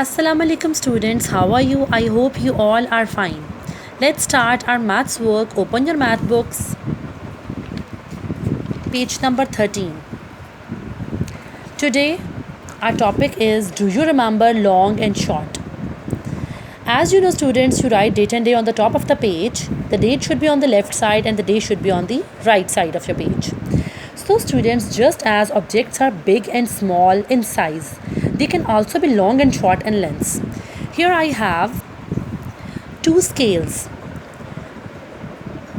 Assalamu alaikum students, how are you? I hope you all are fine. Let's start our maths work. Open your math books. Page number 13. Today our topic is, do you remember long and short? As you know students, you write date and day on the top of the page. The date should be on the left side and the day should be on the right side of your page. So students, just as objects are big and small in size, they can also be long and short in lengths. Here I have two scales.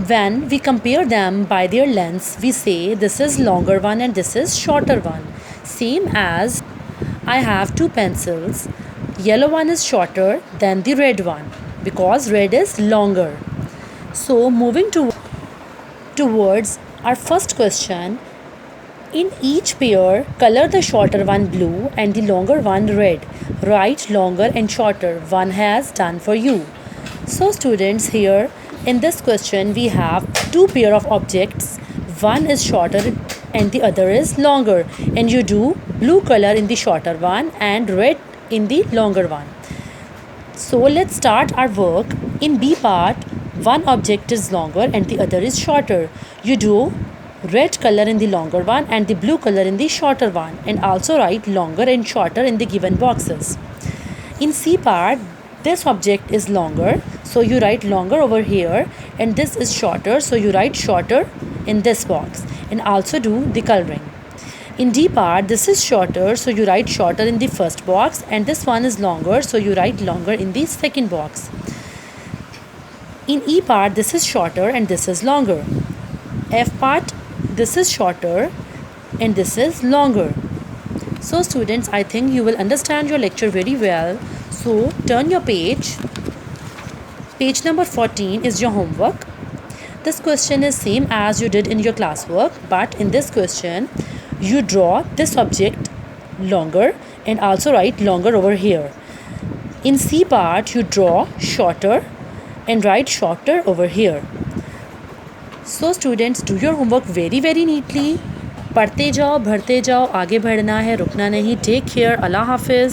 When we compare them by their lengths, we say this is longer one and this is shorter one. Same as I have two pencils. Yellow one is shorter than the red one because red is longer. So moving towards our first question, in each pair, color the shorter one blue and the longer one red. Write longer and shorter. One has done for you. So students, here in this question we have two pair of objects. One is shorter and the other is longer, and you do blue color in the shorter one and red in the longer one. So let's start our work. In B part, one object is longer and the other is shorter. You do red color in the longer one and the blue color in the shorter one, and also write longer and shorter in the given boxes. In C part, this object is longer, so you write longer over here, and this is shorter, so you write shorter in this box, and also do the coloring. In D part, this is shorter, so you write shorter in the first box, and this one is longer, so you write longer in the second box. In E part, this is shorter and this is longer. F part, this is shorter and this is longer. So students, I think you will understand your lecture very well. So turn your page. Page number 14 is your homework. This question is same as you did in your classwork, but in this question you draw this object longer and also write longer over here. In C part, you draw shorter and write shorter over here. So students, do your homework very neatly. पढ़ते जाओ, बढ़ते जाओ, आगे बढ़ना है, रुकना नहीं. Take care. Allah Hafiz.